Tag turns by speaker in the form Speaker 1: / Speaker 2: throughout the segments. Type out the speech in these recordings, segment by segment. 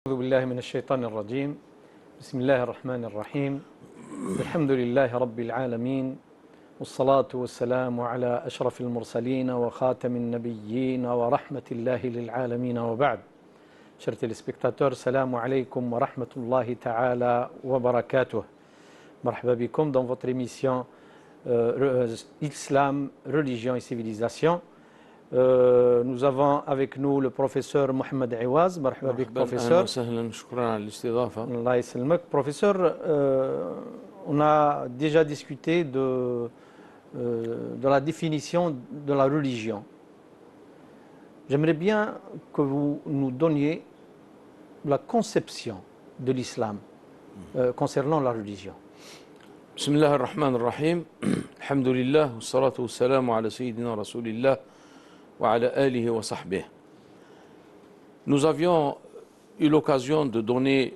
Speaker 1: أعوذ بالله من الشيطان الرجيم. بسم الله الرحمن الرحيم. الحمد لله رب العالمين، والصلاة والسلام على أشرف المرسلين وخاتم النبيين ورحمة الله للعالمين وبعد. Chers téléspectateurs, salam alaykum wa rahmatullahi ta'ala wa barakatuh. Marhaba bikoum dans votre émission Islam, religion et civilisation. Nous avons avec nous le professeur Mohamed Iwaz. Marhaba bik, professeur. Allah yassalmak. Professeur, on a déjà discuté de la définition de la religion. J'aimerais bien que vous nous donniez la conception de l'islam concernant la religion.
Speaker 2: Bismillah ar-Rahman ar-Rahim. Alhamdulillah, wa salatu wa salamu ala sayyidina Rasulillah wa ala alihi wa sahbihi. Nous avions eu l'occasion de donner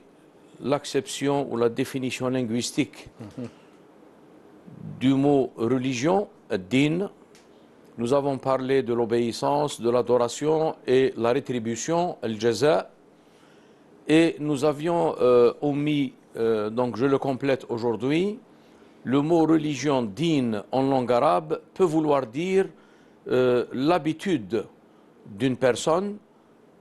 Speaker 2: l'acception ou la définition linguistique du mot religion, ad-din. Nous avons parlé de l'obéissance, de l'adoration et la rétribution, al-jaza. Et nous avions omis, donc je le complète aujourd'hui, le mot religion, din, en langue arabe, peut vouloir dire l'habitude d'une personne.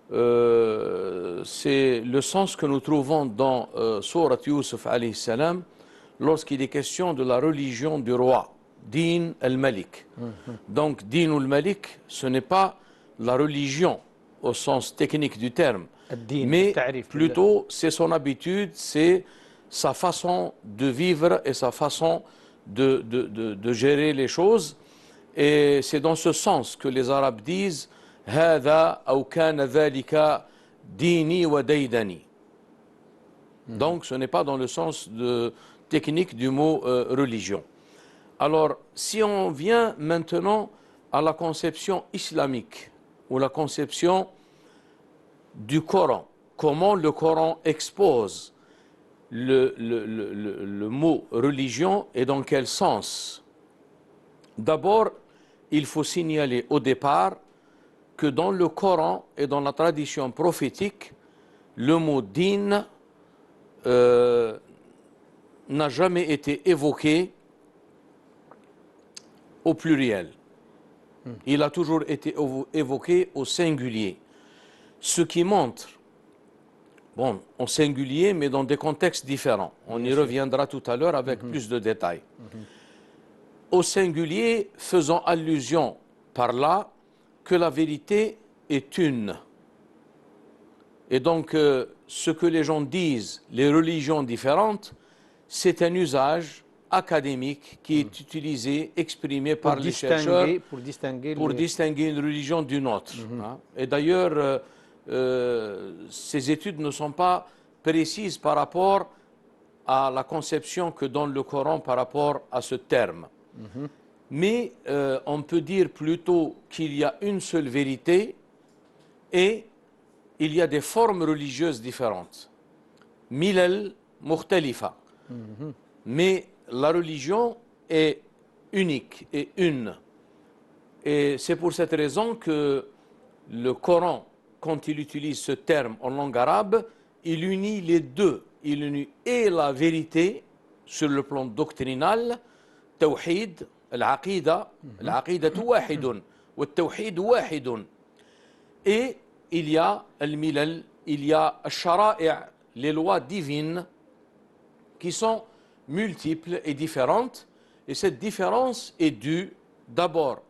Speaker 2: C'est le sens que nous trouvons dans Sourate Yusuf alayhi salam, lorsqu'il est question de la religion du roi. Din al-Malik. Donc, Din al-Malik, ce n'est pas la religion au sens technique du terme, mais plutôt c'est son habitude, c'est sa façon de vivre et sa façon de gérer les choses. Et c'est dans ce sens que les Arabes disent هذا أو كان ذلك ديني وديدني. Donc, ce n'est pas dans le sens technique du mot religion. Alors, si on vient maintenant à la conception islamique ou la conception du Coran, comment le Coran expose le mot religion et dans quel sens? D'abord, il faut signaler au départ que dans le Coran et dans la tradition prophétique, le mot din n'a jamais été évoqué au pluriel. Il a toujours été évoqué au singulier. Ce qui montre, bon, en singulier, mais dans des contextes différents. On y reviendra tout à l'heure avec plus de détails. Au singulier, faisant allusion par là que la vérité est une. Et donc, ce que les gens disent, les religions différentes, c'est un usage académique qui est utilisé, exprimé par les chercheurs pour distinguer une religion d'une autre. Et d'ailleurs, ces études ne sont pas précises par rapport à la conception que donne le Coran par rapport à ce terme. Mais on peut dire plutôt qu'il y a une seule vérité et il y a des formes religieuses différentes. Milal mukhtalifa. Mais la religion est unique et une. Et c'est pour cette raison que le Coran, quand il utilise ce terme en langue arabe, il unit les deux. Il unit et la vérité sur le plan doctrinal, tawhid, al-aqida, al-aqidatu wahidun, wa tawhid wahidun. Et il y a al-milal, il y a al-shara'i', les lois divines qui sont multiples et différentes, et cette différence est due d'abord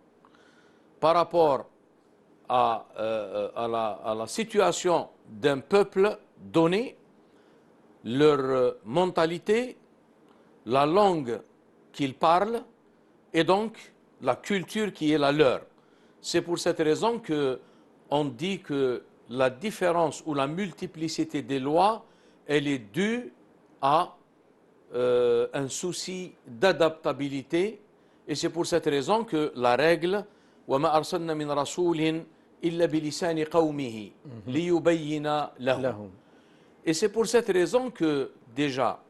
Speaker 2: par rapport à la situation d'un peuple donné, leur mentalité, la langue qu'ils parlent, et donc la culture qui est la leur. C'est pour cette raison qu'on dit que la différence ou la multiplicité des lois, elle est due à un souci d'adaptabilité, et c'est pour cette raison que la règle وَمَا أَرْسَلْنَا مِنْ رَسُولٍ إِلَّا بِلِسَانِ قَوْمِهِ لِيُبَيِّنَ لَهُمْ. Et c'est pour cette raison que déjà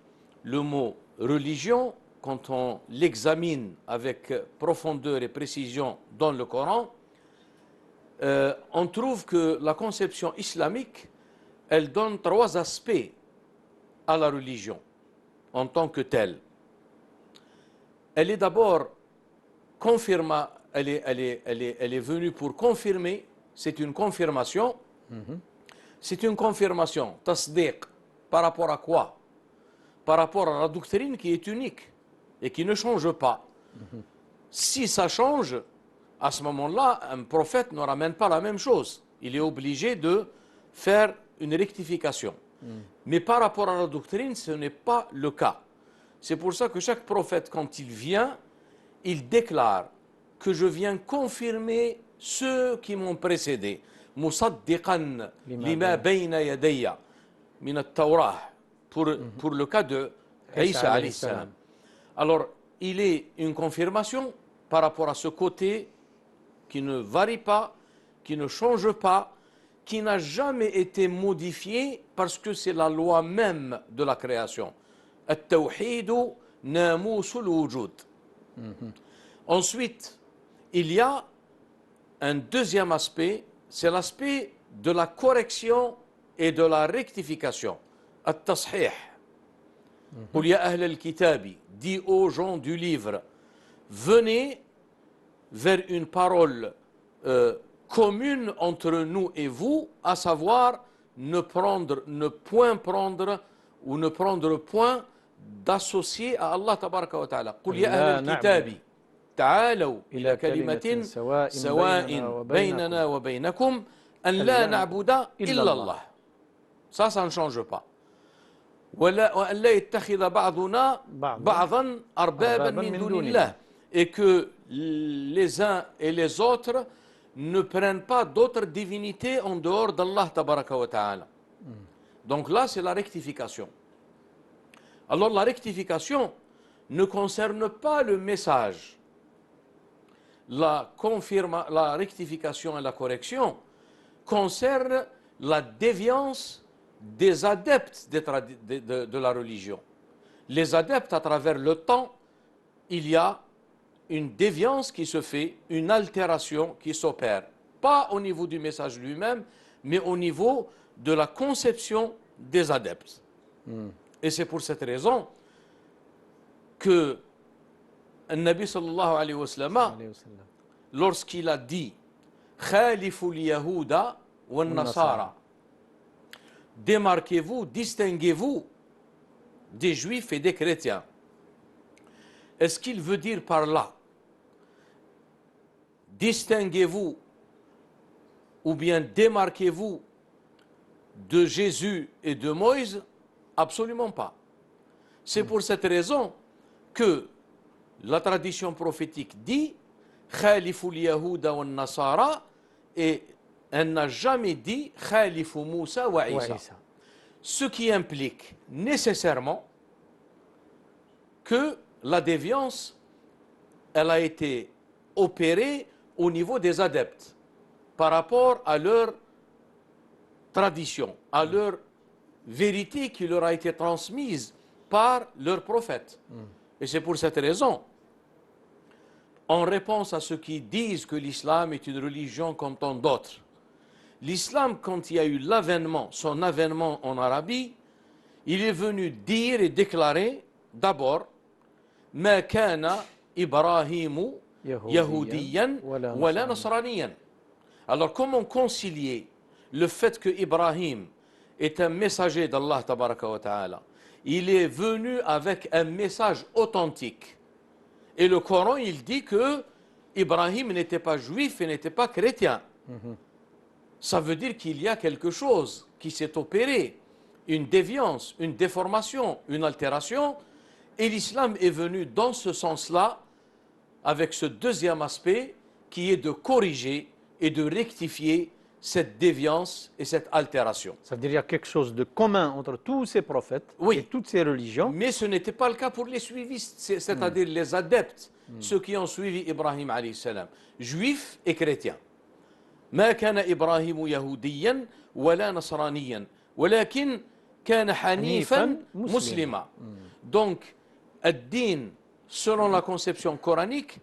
Speaker 2: le mot religion, quand on l'examine avec profondeur et précision dans le Coran, on trouve que la conception islamique elle donne trois aspects à la religion en tant que telle. Elle est d'abord elle est venue pour confirmer, c'est une confirmation. C'est une confirmation, tasdiq, par rapport à quoi? Par rapport à la doctrine qui est unique et qui ne change pas. Si ça change, à ce moment-là, un prophète ne ramène pas la même chose. Il est obligé de faire une rectification. Mais par rapport à la doctrine, ce n'est pas le cas. C'est pour ça que chaque prophète, quand il vient, il déclare que je viens confirmer ceux qui m'ont précédé. Musaddiqan lima bayna yadayya min at-Tawrah, pour le cas de Isa alayhi salam. Alors, il est une confirmation par rapport à ce côté qui ne varie pas, qui ne change pas, qui n'a jamais été modifié parce que c'est la loi même de la création. At-tawhid namusul wujud. Ensuite, il y a un deuxième aspect, c'est l'aspect de la correction et de la rectification. At-tashih. Qul ya ahl al-kitabi, dit aux gens du livre, venez vers une parole commune entre nous et vous, à savoir ne point prendre d'associer à Allah tabaraka wa ta'ala. Qul ya ahl al-kitabi, تعالوا إلى كلمة سواء بيننا وبينكم أن لا نعبد إلا الله. Ça ne change pas. وأن لا يتخذ بعضنا بعضا أربابا من دون الله. Et que les uns et les autres ne prennent pas d'autres divinités en dehors d'Allah tabaraka wa ta'ala. Donc là, c'est la rectification. Alors la rectification ne concerne pas le message. La rectification et la correction concernent la déviance des adeptes de la religion. Les adeptes, à travers le temps, il y a une déviance qui se fait, une altération qui s'opère. Pas au niveau du message lui-même, mais au niveau de la conception des adeptes. Et c'est pour cette raison que le Nabi sallallahu alayhi wa sallam, lorsqu'il a dit Khaliful Yahuda wa Nasara, démarquez-vous, distinguez-vous des juifs et des chrétiens. Est-ce qu'il veut dire par là distinguez-vous ou bien démarquez-vous de Jésus et de Moïse? Absolument pas. C'est pour cette raison que la tradition prophétique dit Khaliful Yahuda wa Nasara, et elle n'a jamais dit Khalifu Moussa wa Isa. Ce qui implique nécessairement que la déviance, elle a été opérée au niveau des adeptes par rapport à leur tradition, à leur vérité qui leur a été transmise par leur prophète. Et c'est pour cette raison, en réponse à ceux qui disent que l'islam est une religion comme tant d'autres, l'islam, quand il y a eu l'avènement, son avènement en Arabie, il est venu dire et déclarer d'abord Ma kana Ibrahimu Yahudiyan wala Nasraniyan. Alors comment concilier le fait que Ibrahim est un messager d'Allah tabaraka wa ta'ala? Il est venu avec un message authentique. Et le Coran, il dit que Ibrahim n'était pas juif et n'était pas chrétien. Ça veut dire qu'il y a quelque chose qui s'est opéré, une déviance, une déformation, une altération. Et l'islam est venu dans ce sens-là, avec ce deuxième aspect qui est de corriger et de rectifier cette déviance et cette altération.
Speaker 1: Ça veut dire qu'il y a quelque chose de commun entre tous ces prophètes et toutes ces religions.
Speaker 2: Mais ce n'était pas le cas pour les suivistes, c'est-à-dire les adeptes, ceux qui ont suivi Ibrahim alayhi salam, juifs et chrétiens. ما كان إبراهيم يهوديا ولا نصرانيا ولكن كان حنيفا مسلما. Donc, الدين, selon la conception coranique,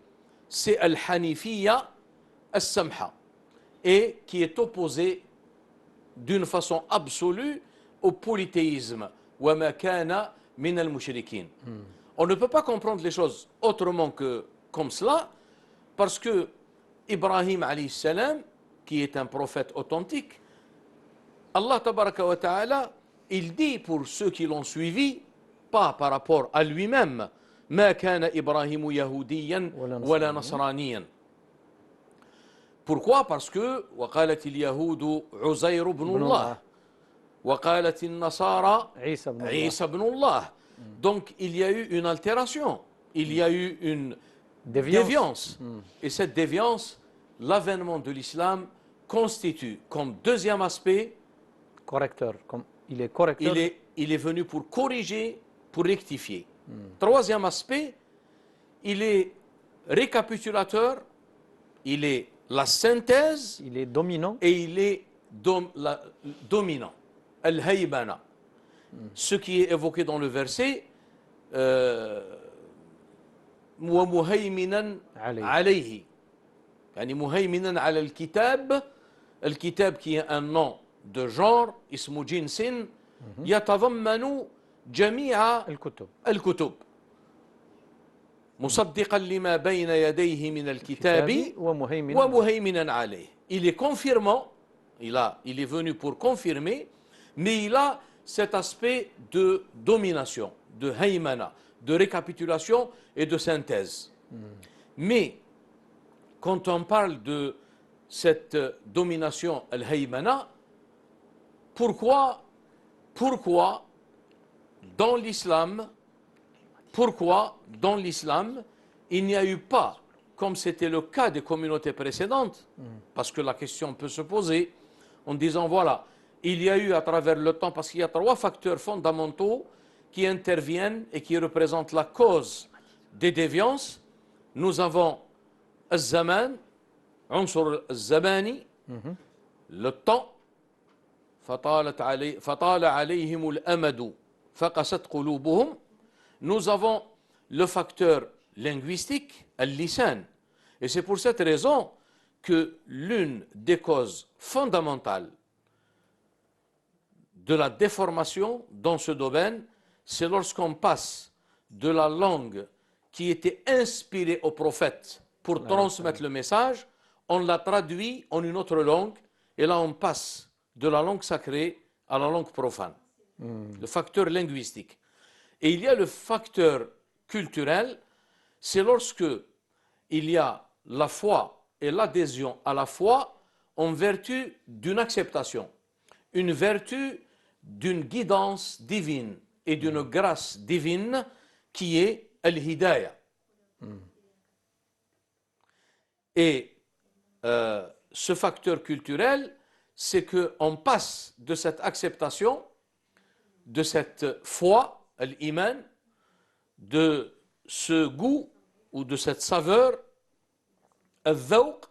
Speaker 2: c'est al-hanifiyya as-samha, et qui est opposé d'une façon absolue au polythéisme. وَمَا كَانَ مِنَ الْمُشْرِكِينَ. On ne peut pas comprendre les choses autrement que comme cela, parce que Ibrahim alayhi salam, qui est un prophète authentique, Allah tabaraka wa ta'ala, il dit pour ceux qui l'ont suivi, pas par rapport à lui-même, ما كان إبراهيم يهوديا ولا نصرانيا. Pourquoi? Parce que وقالت اليهود عزير بن الله وقالت النصارى عيسى بن الله. Donc il y a eu une altération, il y a eu une déviance. Et cette déviance, l'avènement de l'islam constitue comme deuxième aspect,
Speaker 1: correcteur, comme il est correcteur.
Speaker 2: Il est venu pour corriger, pour rectifier. Troisième aspect, il est récapitulateur, il est la synthèse,
Speaker 1: il est dominant
Speaker 2: et il est dominant. Al-Haybana. Ce qui est évoqué dans le verset, ومهيمنا عليه. يعني مهيمنا على الكتاب. الكتاب qui est un nom de genre اسمه جنس يتضمن جميع الكتب مصدقا لما بين يديه من الكتاب ومهيمنا عليه. Il est confirmant, il est venu pour confirmer, mais il a cet aspect de domination, de haymana, de récapitulation et de synthèse. Mais quand on parle de cette domination al-haymana, pourquoi dans l'islam, il n'y a eu pas, comme c'était le cas des communautés précédentes, parce que la question peut se poser en disant, voilà, il y a eu à travers le temps, parce qu'il y a trois facteurs fondamentaux qui interviennent et qui représentent la cause des déviances. Nous avons al-zaman, unsur al-zamani, le temps, فطال عليهم الأمد فقست قلوبهم. Nous avons le facteur linguistique, al-lisan. Et c'est pour cette raison que l'une des causes fondamentales de la déformation dans ce domaine, c'est lorsqu'on passe de la langue qui était inspirée au prophète pour transmettre le message, on la traduit en une autre langue, et là on passe de la langue sacrée à la langue profane. Le facteur linguistique. Et il y a le facteur culturel, c'est lorsque il y a la foi et l'adhésion à la foi en vertu d'une acceptation, une vertu d'une guidance divine et d'une grâce divine qui est al-hidayah. Et ce facteur culturel, c'est qu'on passe de cette acceptation, de cette foi, l'iman, de ce goût ou de cette saveur, al-dhawq,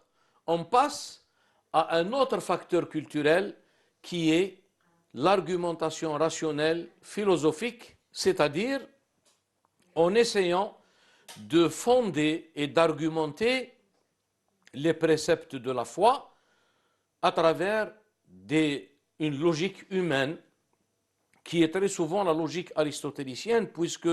Speaker 2: on passe à un autre facteur culturel qui est l'argumentation rationnelle philosophique, c'est-à-dire en essayant de fonder et d'argumenter les préceptes de la foi à travers une logique humaine qui est très souvent la logique aristotélicienne, puisque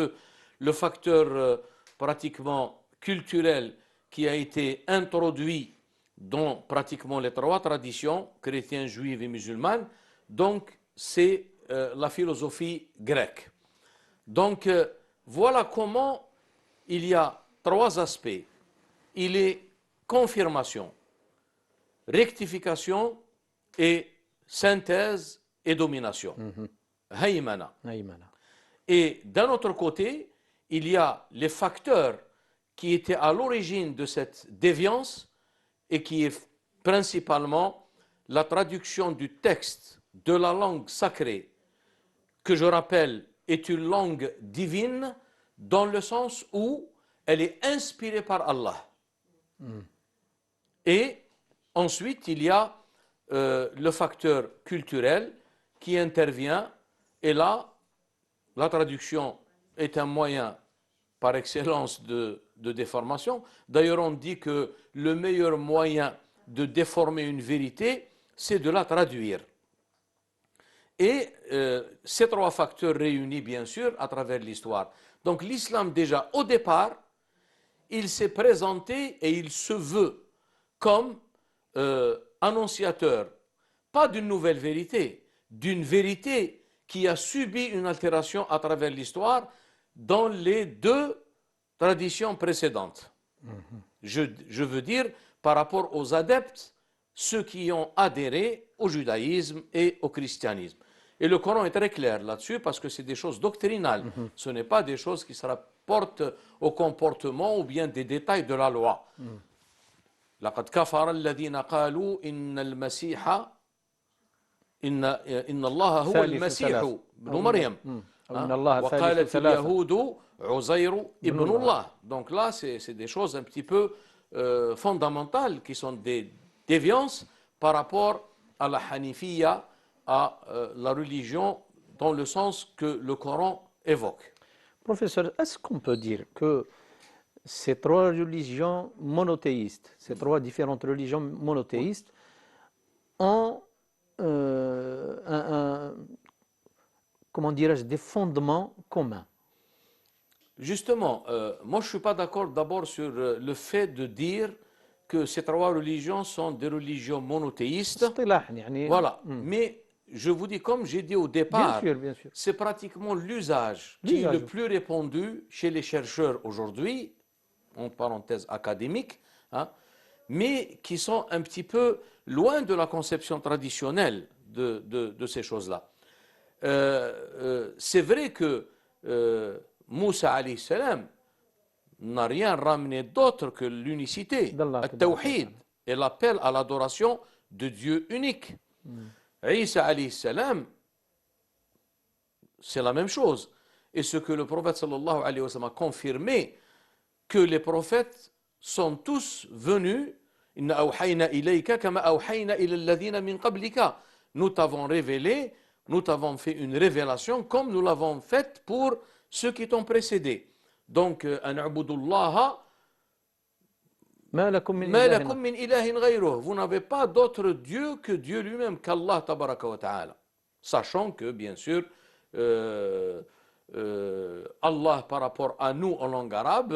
Speaker 2: le facteur pratiquement culturel qui a été introduit dans pratiquement les trois traditions, chrétienne, juive et musulmane, donc c'est la philosophie grecque. Donc voilà comment il y a trois aspects. Il est confirmation, rectification et synthèse et domination. Haymana. Et d'un autre côté, il y a les facteurs qui étaient à l'origine de cette déviance et qui est principalement la traduction du texte de la langue sacrée, que je rappelle est une langue divine dans le sens où elle est inspirée par Allah. Et ensuite, il y a le facteur culturel qui intervient, et là, la traduction est un moyen par excellence de déformation. D'ailleurs, on dit que le meilleur moyen de déformer une vérité, c'est de la traduire. Et ces trois facteurs réunis, bien sûr, à travers l'histoire. Donc l'islam, déjà, au départ, il s'est présenté et il se veut comme annonciateur, pas d'une nouvelle vérité, d'une vérité qui a subi une altération à travers l'histoire dans les deux traditions précédentes. Je veux dire, par rapport aux adeptes, ceux qui ont adhéré au judaïsme et au christianisme. Et le Coran est très clair là-dessus parce que c'est des choses doctrinales. Ce n'est pas des choses qui se rapportent au comportement ou bien des détails de la loi. لقد كفر الذين قالوا إن المسيح إن الله هو المسيح ابن مريم وقالت اليهود عزير ابن الله. Donc là, c'est des choses un petit peu fondamentales qui sont des déviances par rapport à la Hanifiya, à la religion dans le sens que le Coran évoque.
Speaker 1: Professeur, est-ce qu'on peut dire que ces trois religions monothéistes, ces trois différentes religions monothéistes ont comment dirais-je, des fondements communs?
Speaker 2: Justement, moi je ne suis pas d'accord d'abord sur le fait de dire que ces trois religions sont des religions monothéistes. Voilà, mais je vous dis, comme j'ai dit au départ, c'est pratiquement l'usage qui est le plus répandu chez les chercheurs aujourd'hui, en parenthèse académique, hein, mais qui sont un petit peu loin de la conception traditionnelle de ces choses-là. C'est vrai que Moussa alayhi salam n'a rien ramené d'autre que l'unicité, le tawhid, et l'appel à l'adoration de Dieu unique. Isa alayhi salam, c'est la même chose. Et ce que le prophète sallallahu alayhi wa sallam a confirmé, que les prophètes sont tous venus. Inna awhayna ilayka kama awhayna ila alladhina min qablika. Nous t'avons révélé, nous t'avons fait une révélation comme nous l'avons faite pour ceux qui t'ont précédé. Donc, an a'budullaha ma lakum min ilahin ghayruh. Vous n'avez pas d'autre Dieu que Dieu lui-même, qu'Allah tabaraka wa ta'ala. Sachant que, bien sûr, Allah par rapport à nous en langue arabe,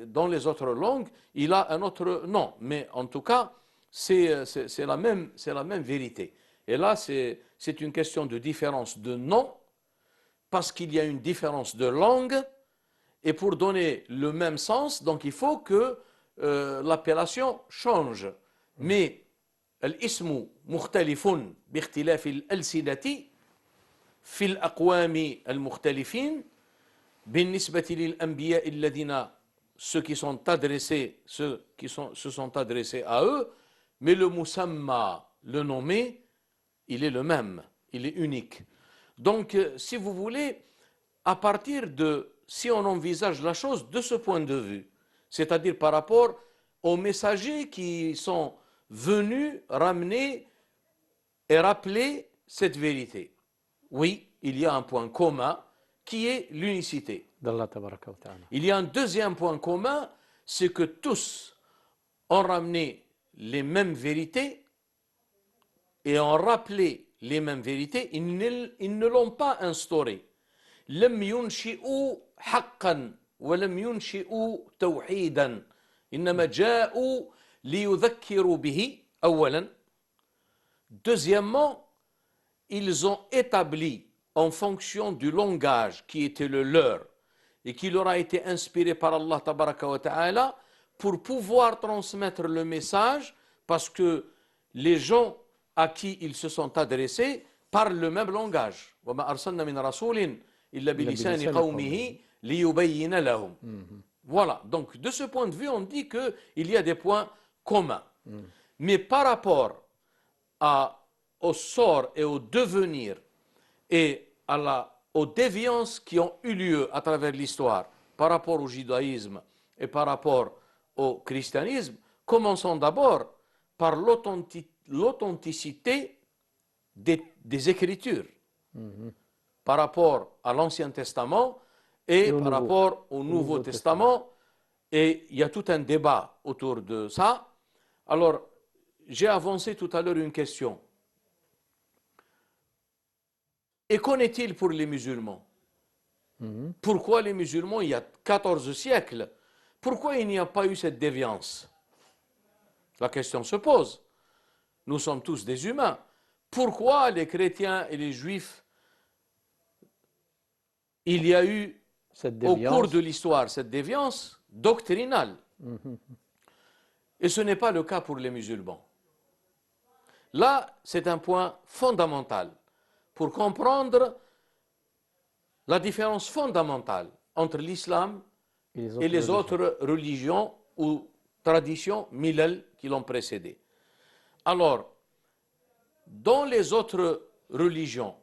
Speaker 2: dans les autres langues, il a un autre nom. Mais en tout cas, c'est la même vérité. Et là, c'est une question de différence de nom, parce qu'il y a une différence de langue, et pour donner le même sens, donc il faut que l'appellation change. Mais l'ismu mukhtalifun bikhtilafi al-alsinati في الأقوام المختلفين بالنسبة للأنبياء الذين ceux qui se sont adressés à eux, mais le musamma, le nommé, il est le même, il est unique. Donc, si vous voulez, à partir de, si on envisage la chose de ce point de vue, c'est-à-dire par rapport aux messagers qui sont venus ramener et rappeler cette vérité. Oui, il y a un point commun qui est l'unicité. Il y a un deuxième point commun, c'est que tous ont ramené les mêmes vérités et ont rappelé les mêmes vérités. Ils ne l'ont pas instauré. لم ينشئوا حقا ولم ينشئوا توحيدا إنما جاءوا ليذكروا به أولا. Deuxièmement, ils ont établi en fonction du langage qui était le leur et qui leur a été inspiré par Allah tabaraka wa ta'ala pour pouvoir transmettre le message, parce que les gens à qui ils se sont adressés parlent le même langage. وَمَا أَرْسَلْنَا مِنْ رَسُولٍ إِلَّا بِلِسَانِ قَوْمِهِ لِيُبَيِّنَ لَهُمْ. Voilà, donc de ce point de vue, on dit qu'il y a des points communs. Mais par rapport au sort et au devenir et aux déviances qui ont eu lieu à travers l'histoire par rapport au judaïsme et par rapport au christianisme, commençons d'abord par l'authenticité des Écritures par rapport à l'Ancien Testament et par rapport au Nouveau Testament. Et il y a tout un débat autour de ça. Alors, j'ai avancé tout à l'heure une question. Et qu'en est-il pour les musulmans? Pourquoi les musulmans, il y a 14 siècles, pourquoi il n'y a pas eu cette déviance? La question se pose. Nous sommes tous des humains. Pourquoi les chrétiens et les juifs, il y a eu au cours de l'histoire cette déviance doctrinale? Et ce n'est pas le cas pour les musulmans. Là, c'est un point fondamental pour comprendre la différence fondamentale entre l'islam et les autres religions ou traditions milal qui l'ont précédé. Alors, dans les autres religions,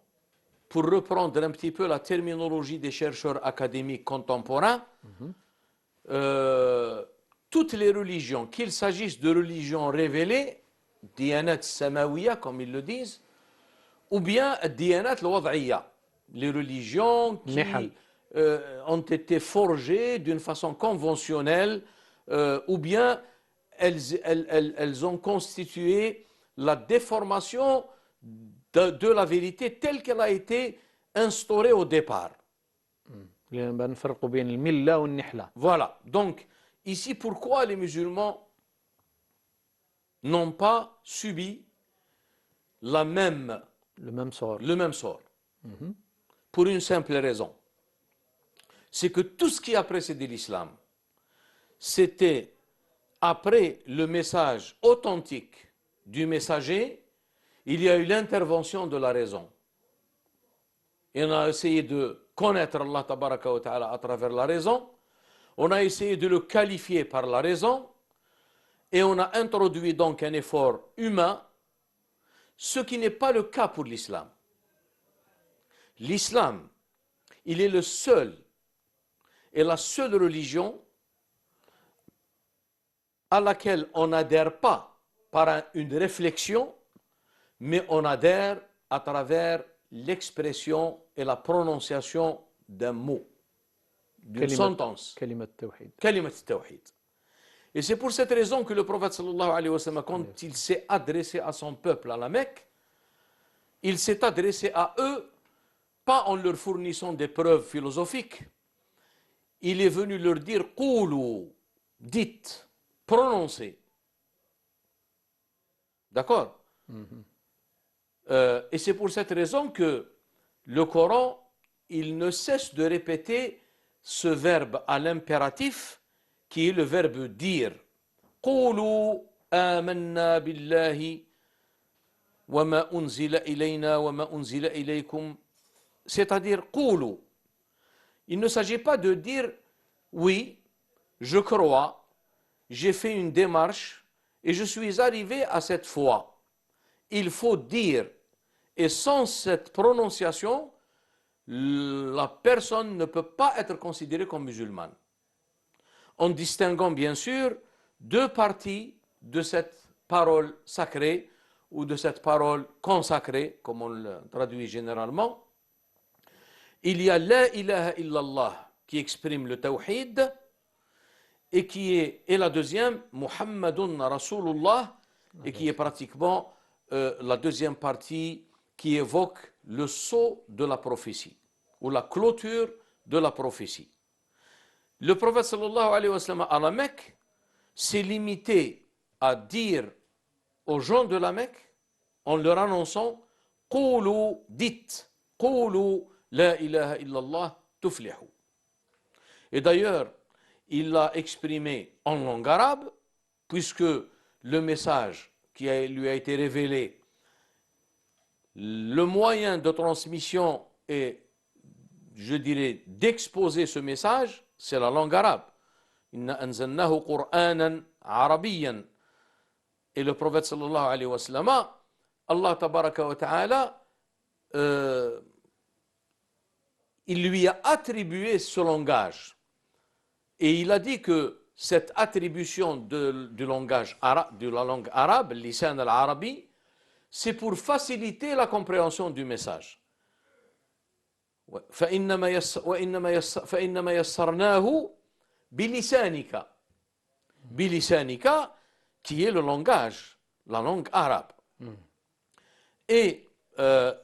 Speaker 2: pour reprendre un petit peu la terminologie des chercheurs académiques contemporains, toutes les religions, qu'il s'agisse de religions révélées, diyanat samawiya comme ils le disent, ou bien diyanat al-wad'iyya, les religions qui ont été forgées d'une façon conventionnelle, ou bien elles ont constitué la déformation de la vérité telle qu'elle a été instaurée au départ. Voilà. Donc, ici, pourquoi les musulmans n'ont pas subi le même sort? Pour une simple raison. C'est que tout ce qui a précédé l'islam, c'était après le message authentique du messager, il y a eu l'intervention de la raison. Et on a essayé de connaître Allah tabaraka wa ta'ala à travers la raison, on a essayé de le qualifier par la raison, et on a introduit donc un effort humain, ce qui n'est pas le cas pour l'islam. L'islam, il est le seul et la seule religion à laquelle on n'adhère pas par une réflexion, mais on adhère à travers l'expression et la prononciation d'un mot, d'une sentence. Kalimat tawhid. Et c'est pour cette raison que le prophète sallallahu alayhi wa sallam, quand il s'est adressé à son peuple à la Mecque, il s'est adressé à eux, pas en leur fournissant des preuves philosophiques. Il est venu leur dire « Qulu », dites, prononcez. D'accord? Et c'est pour cette raison que le Coran, il ne cesse de répéter ce verbe à l'impératif qui est le verbe dire. Qulu amanna billahi wa ma unzila ilayna wa ma unzila ilaykum. C'est-à-dire qulu. Il ne s'agit pas de dire oui, je crois, j'ai fait une démarche et je suis arrivé à cette foi. Il faut dire. Et sans cette prononciation, la personne ne peut pas être considérée comme musulmane. En distinguant bien sûr deux parties de cette parole sacrée ou de cette parole consacrée, comme on le traduit généralement. Il y a la ilaha illallah qui exprime le tawhid et la deuxième, Muhammadun Rasulullah, et qui est pratiquement la deuxième partie qui évoque le sceau de la prophétie ou la clôture de la prophétie. Le prophète sallallahu alayhi wa sallam à la Mecque s'est limité à dire aux gens de la Mecque en leur annonçant « Qulu » dites « Qulu la ilaha illallah tuflihu ». Et d'ailleurs, il l'a exprimé en langue arabe puisque le message qui lui a été révélé, le moyen de transmission et, je dirais, d'exposer ce message, c'est la langue arabe. Inna anzalnahu Qur'anan arabiyyan. Et le prophète sallallahu alayhi wa sallam, Allah tabaraka wa ta'ala, il lui a attribué ce langage. Et il a dit que cette attribution de la langue arabe, lisan al-arabi, c'est pour faciliter la compréhension du message. فإنما يسرناه بلسانك qui est le langage, la langue arabe. Et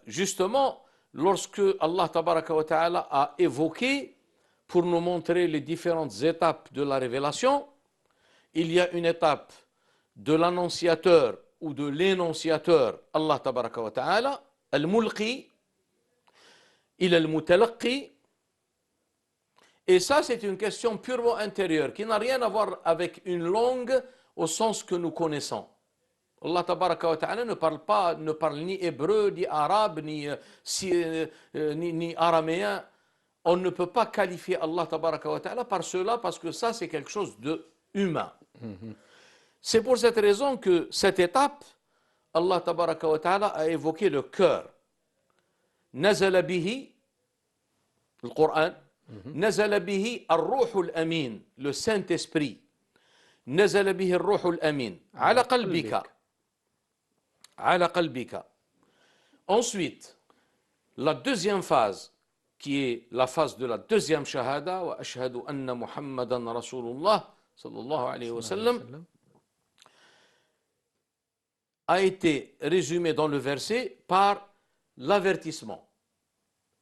Speaker 2: justement, lorsque Allah tabaraka wa ta'ala a évoqué, pour nous montrer les différentes étapes de la révélation, il y a une étape de l'annonciateur ou de l'énonciateur, Allah tabaraka wa ta'ala, al-mulqi, il al-mutalaqi. Et ça, c'est une question purement intérieure qui n'a rien à voir avec une langue au sens que nous connaissons. Allah tabaraka wa ta'ala ne parle ni hébreu, ni arabe, ni araméen. On ne peut pas qualifier Allah tabaraka wa ta'ala par cela parce que ça, c'est quelque chose d'humain. C'est pour cette raison que cette étape, Allah tabaraka wa ta'ala a évoqué le cœur. Nazala bihi, le Coran. نزل به الروح الأمين le Saint-Esprit نزل به الروح الأمين على قلبك ensuite la deuxième phase qui est la phase de la deuxième shahada wa ashhadu anna Muhammadan Rasulullah sallallahu alayhi wa sallam a été résumée dans le verset par l'avertissement.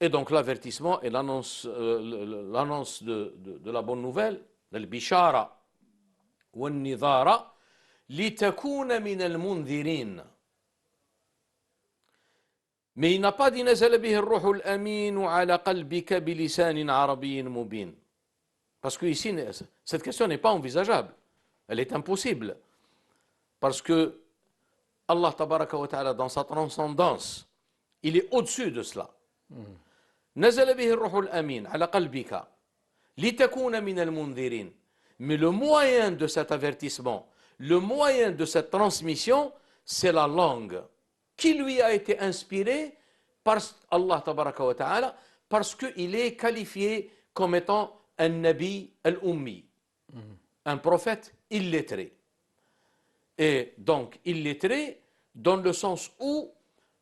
Speaker 2: Et donc l'avertissement et l'annonce de la bonne nouvelle, al-bishara wal-nidhara, litakuna min al-mundhirin. Mais il n'a pas dit nazala bihi ar-ruh al-amin ala qalbika bilisan arabiyyin mubin. Parce que ici, cette question n'est pas envisageable. Elle est impossible. Parce que Allah tabaraka wa ta'ala, dans sa transcendance, il est au-dessus de cela. نزل به الروح الأمين على قلبك لتكون من المنذرين. Mais le moyen de cet avertissement, le moyen de cette transmission, c'est la langue qui lui a été inspirée par Allah tabaraka wa ta'ala parce qu'il est qualifié comme étant un nabi al-ummi, un prophète illettré. Et donc illettré dans le sens où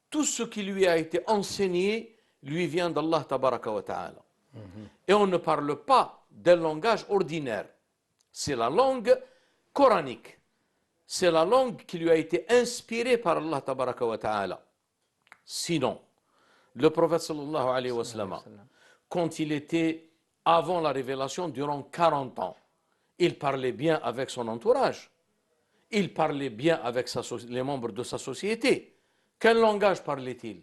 Speaker 2: tout ce qui lui a été enseigné lui vient d'Allah tabaraka wa ta'ala. Et on ne parle pas d'un langage ordinaire. C'est la langue coranique. C'est la langue qui lui a été inspirée par Allah tabaraka wa ta'ala. Sinon, le prophète sallallahu alayhi wa sallam, quand il était avant la révélation, durant 40 ans, il parlait bien avec son entourage. Il parlait bien avec les membres de sa société. Quel langage parlait-il?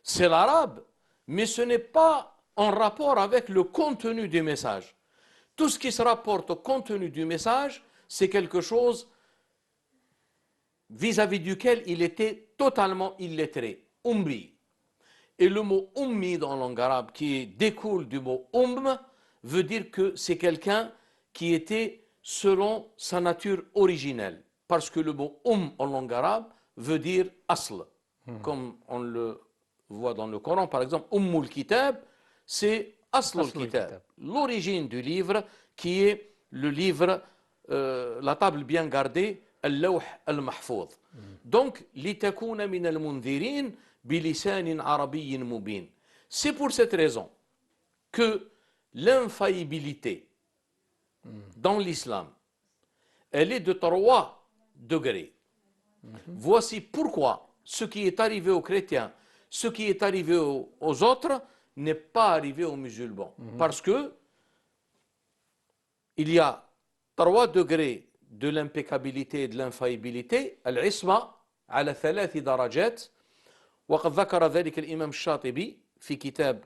Speaker 2: C'est l'arabe, mais ce n'est pas en rapport avec le contenu du message. Tout ce qui se rapporte au contenu du message, c'est quelque chose vis-à-vis duquel il était totalement illettré, ummi. Et le mot ummi dans la langue arabe, qui découle du mot veut dire que c'est quelqu'un qui était selon sa nature originelle. Parce que le mot en langue arabe veut dire asl, comme on le voit dans le Coran, par exemple, Ummul Kitab, c'est Aslul Kitab, l'origine du livre qui est le livre, la table bien gardée, Al-Lawh al-Mahfouz. Donc, litakuna min al-mundhirin bilisanin arabiyyin mubin. C'est pour cette raison que l'infaillibilité dans l'islam, elle est de 3 degrés. Voici pourquoi ce qui est arrivé aux chrétiens, ce qui est arrivé aux autres n'est pas arrivé aux musulmans. Parce que il y a 3 degrés de l'impeccabilité et de l'infaillibilité. Al-isma ala 3 darajat. وقد ذكر ذلك الإمام الشاطبي في كتاب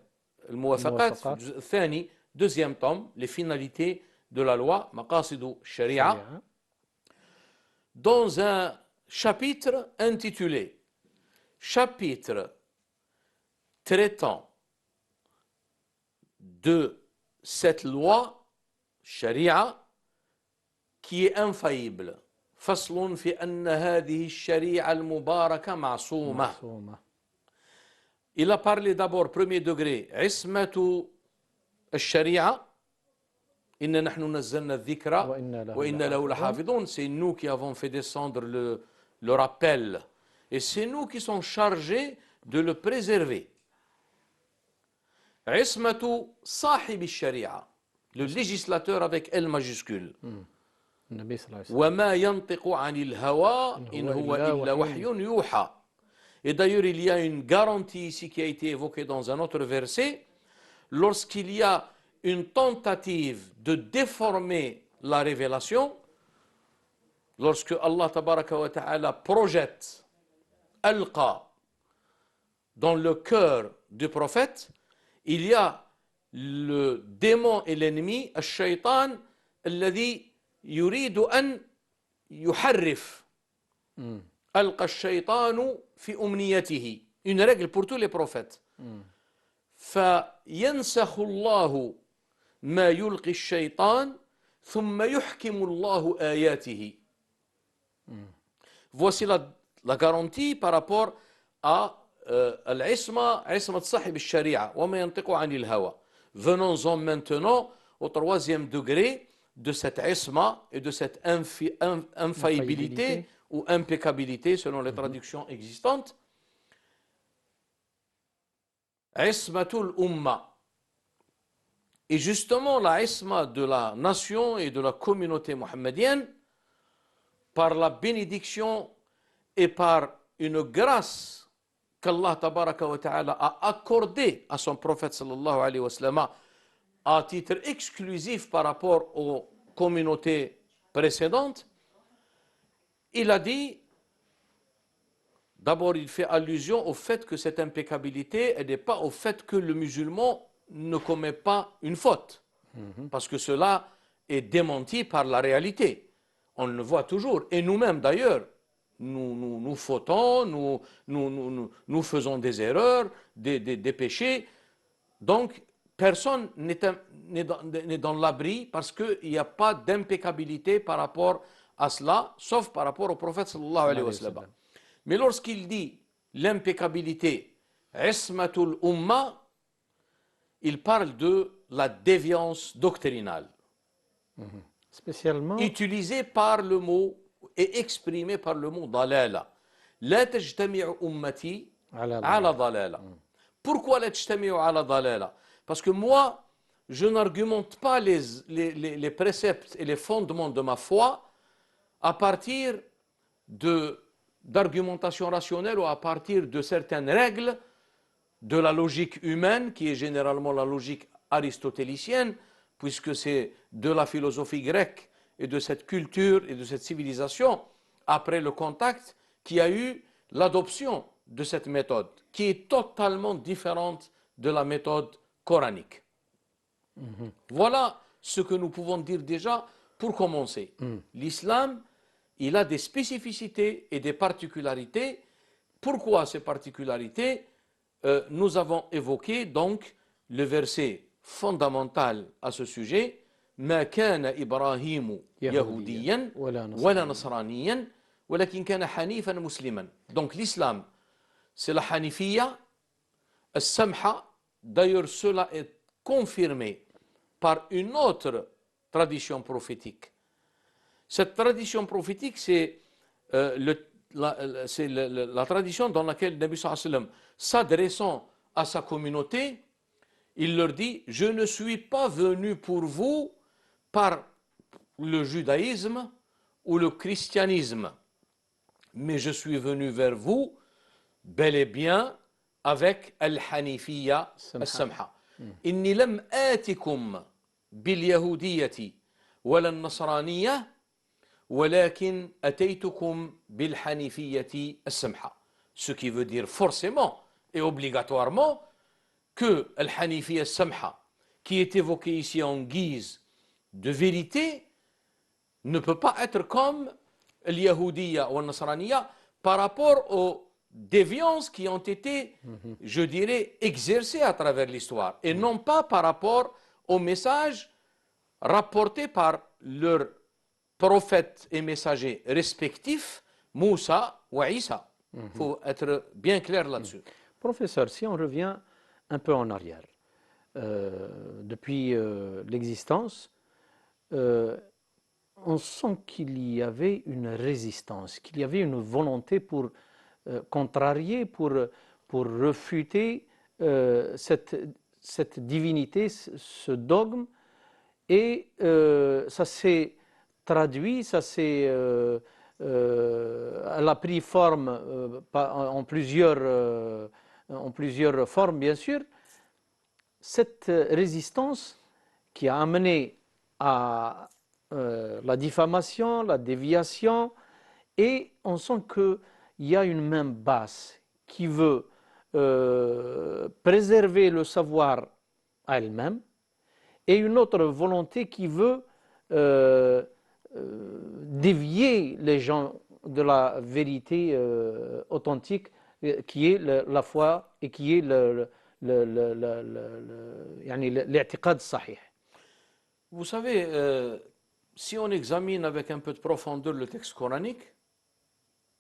Speaker 2: الموافقات في الجزء الثاني, deuxième tome, les finalités de la loi, مقاصد الشريعة, dans un chapitre intitulé chapitre traitant de cette loi sharia qui est infaillible. فصل في أن هذه الشريعة المباركة معصومة. Il a parlé d'abord, premier degré, عصمة الشريعة. إن نحن نزلنا الذكر وإنا له لحافظون. C'est nous qui avons fait descendre le rappel. Et c'est nous qui sommes chargés de le préserver. عصمة صاحب الشريعة, le législateur avec L majuscule. وما ينطق عن الهوى إن هو إلا وحي يوحى. Et d'ailleurs, il y a une garantie ici qui a été évoquée dans un autre verset. Lorsqu'il y a une tentative de déformer la révélation, lorsque Allah tabaraka wa ta'ala projette alqa dans le cœur du prophète, il y a le démon et l'ennemi, الشيطان الذي يريد أن يحرف ألقى الشيطان في أمنيته. Une règle pour tous les prophètes. فينسخ الله ما يلقي الشيطان ثم يحكم الله آياته. Voici la garantie par rapport à العصمة عصمة صاحب الشريعة وما ينطق عن الهوى. Venons-en maintenant au troisième degré de cette isma et de cette infaillibilité ou impeccabilité selon les traductions existantes. Ismatul umma. Et justement la isma de la nation et de la communauté mohammedienne, par la bénédiction et par une grâce qu'Allah tabaraka wa ta'ala a accordée à son prophète sallallahu alayhi wa sallam à titre exclusif par rapport aux communautés précédentes, il a dit, d'abord il fait allusion au fait que cette impeccabilité, elle n'est pas au fait que le musulman ne commet pas une faute, parce que cela est démenti par la réalité. On le voit toujours, et nous-mêmes d'ailleurs, nous fautons, nous faisons des erreurs, des péchés. Donc, personne n'est dans l'abri parce qu'il n'y a pas d'impeccabilité par rapport à cela, sauf par rapport au prophète sallallahu alayhi wa sallam. Mais lorsqu'il dit l'impeccabilité, ismatul umma, il parle de la déviance doctrinale.
Speaker 1: Spécialement
Speaker 2: utilisée par le mot et exprimée par le mot dalala. La tajtami'u ummati ala dalala. Pourquoi la tajtami'u ala dalala? Parce que moi, je n'argumente pas les préceptes et les fondements de ma foi à partir d'argumentation rationnelle ou à partir de certaines règles de la logique humaine, qui est généralement la logique aristotélicienne, puisque c'est de la philosophie grecque et de cette culture et de cette civilisation, après le contact, qui a eu l'adoption de cette méthode, qui est totalement différente de la méthode coranique. Voilà ce que nous pouvons dire déjà pour commencer. L'islam, il a des spécificités et des particularités. Pourquoi ces particularités? Nous avons évoqué donc le verset fondamental à ce sujet. ما كان إبراهيم يهوديا ولا نصرانيا ولكن كان حنيفا مسلما. Donc l'islam, c'est la hanifiyya, السمحة. D'ailleurs, cela est confirmé par une autre tradition prophétique. Cette tradition prophétique, c'est la tradition dans laquelle le Nabi sallallahu alayhi wa sallam, s'adressant à sa communauté, il leur dit: je ne suis pas venu pour vous par le judaïsme ou le christianisme, mais je suis venu vers vous bel et bien avec al-hanifiyya as-samha. Inni lam atikum bil yahudiyyati wala an-nasraniyya walakin ataytukum bil hanifiyyati as-samha. Ce qui veut dire forcément et obligatoirement que al-hanifiyya as-samha, qui est évoqué ici en guise de vérité, ne peut pas être comme al-yahoudiyya ou al-nasraniyya par rapport aux déviances qui ont été, je dirais, exercées à travers l'histoire, et non pas par rapport aux messages rapportés par leurs prophètes et messagers respectifs, Moussa ou Isa. Il faut être bien clair là-dessus.
Speaker 1: Professeur, si on revient un peu en arrière, depuis l'existence, on sent qu'il y avait une résistance, qu'il y avait une volonté pour contrarier, pour refuter cette divinité, ce dogme, et ça s'est traduit, ça s'est elle a pris forme en plusieurs formes, bien sûr. Cette résistance qui a amené à la diffamation, la déviation, et on sent qu'il y a une main basse qui veut préserver le savoir à elle-même, et une autre volonté qui veut dévier les gens de la vérité authentique qui est la foi et qui est الاعتقاد الصحيح.
Speaker 2: Vous savez, si on examine avec un peu de profondeur le texte coranique,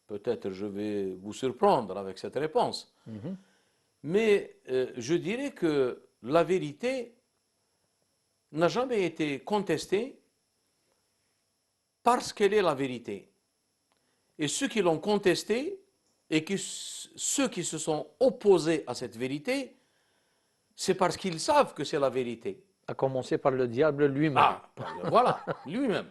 Speaker 2: peut-être je vais vous surprendre avec cette réponse, mais je dirais que la vérité n'a jamais été contestée parce qu'elle est la vérité. Et ceux qui l'ont contestée et ceux qui se sont opposés à cette vérité, c'est parce qu'ils savent que c'est la vérité.
Speaker 1: À commencer par le diable lui-même.
Speaker 2: Ah, voilà, lui-même.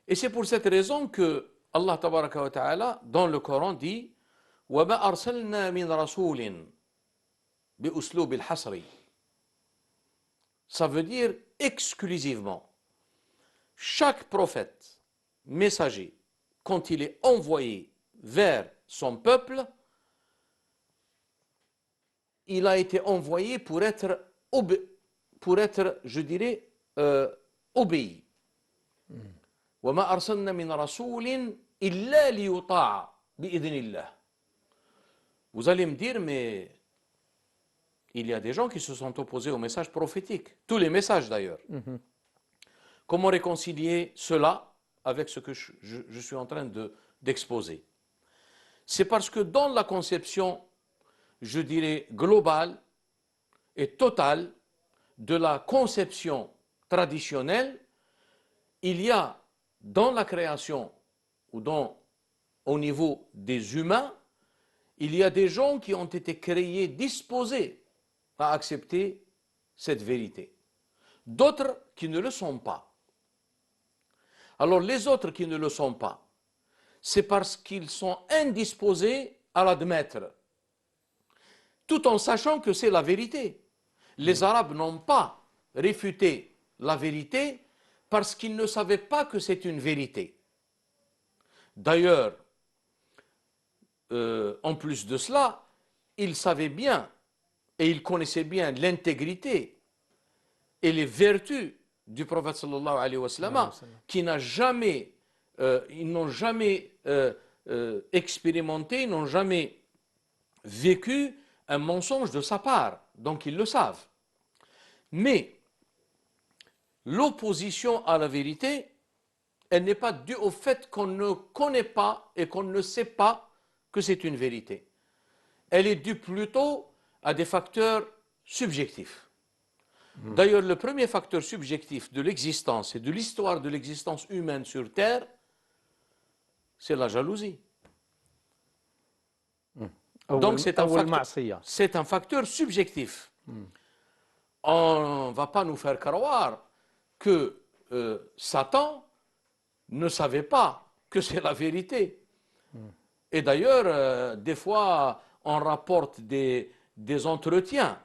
Speaker 2: Et c'est pour cette raison que Allah tabaraka wa ta'ala, dans le Coran, dit وَمَا أَرْسَلْنَا مِنْ رَسُولٍ بِأُسْلُوبِ الْحَصْرِ. Ça veut dire exclusivement. Chaque prophète, messager, quand il est envoyé vers son peuple, il a été envoyé pour être, je dirais, obéi. وَمَا أَرْسَلْنَا مِنْ رَسُولٍ إِلَّا لِيُطَاعَ بِإِذْنِ اللَّهِ. Vous allez me dire, mais il y a des gens qui se sont opposés au message prophétique, tous les messages d'ailleurs. Comment réconcilier cela avec ce que je suis en train d'exposer? C'est parce que dans la conception, je dirais, globale et totale de la conception traditionnelle, il y a dans la création ou au niveau des humains, il y a des gens qui ont été créés, disposés à accepter cette vérité. D'autres qui ne le sont pas. Alors les autres qui ne le sont pas, c'est parce qu'ils sont indisposés à l'admettre, tout en sachant que c'est la vérité. Les Arabes n'ont pas réfuté la vérité parce qu'ils ne savaient pas que c'est une vérité. D'ailleurs, en plus de cela, ils savaient bien et ils connaissaient bien l'intégrité et les vertus du prophète sallallahu alayhi wa sallam, qui ils n'ont jamais expérimenté, n'ont jamais vécu un mensonge de sa part, donc ils le savent. Mais l'opposition à la vérité, elle n'est pas due au fait qu'on ne connaît pas et qu'on ne sait pas que c'est une vérité. Elle est due plutôt à des facteurs subjectifs. D'ailleurs, le premier facteur subjectif de l'existence et de l'histoire de l'existence humaine sur Terre, c'est la jalousie. Donc c'est un facteur subjectif. On ne va pas nous faire croire que Satan ne savait pas que c'est la vérité. Et d'ailleurs, des fois, on rapporte des entretiens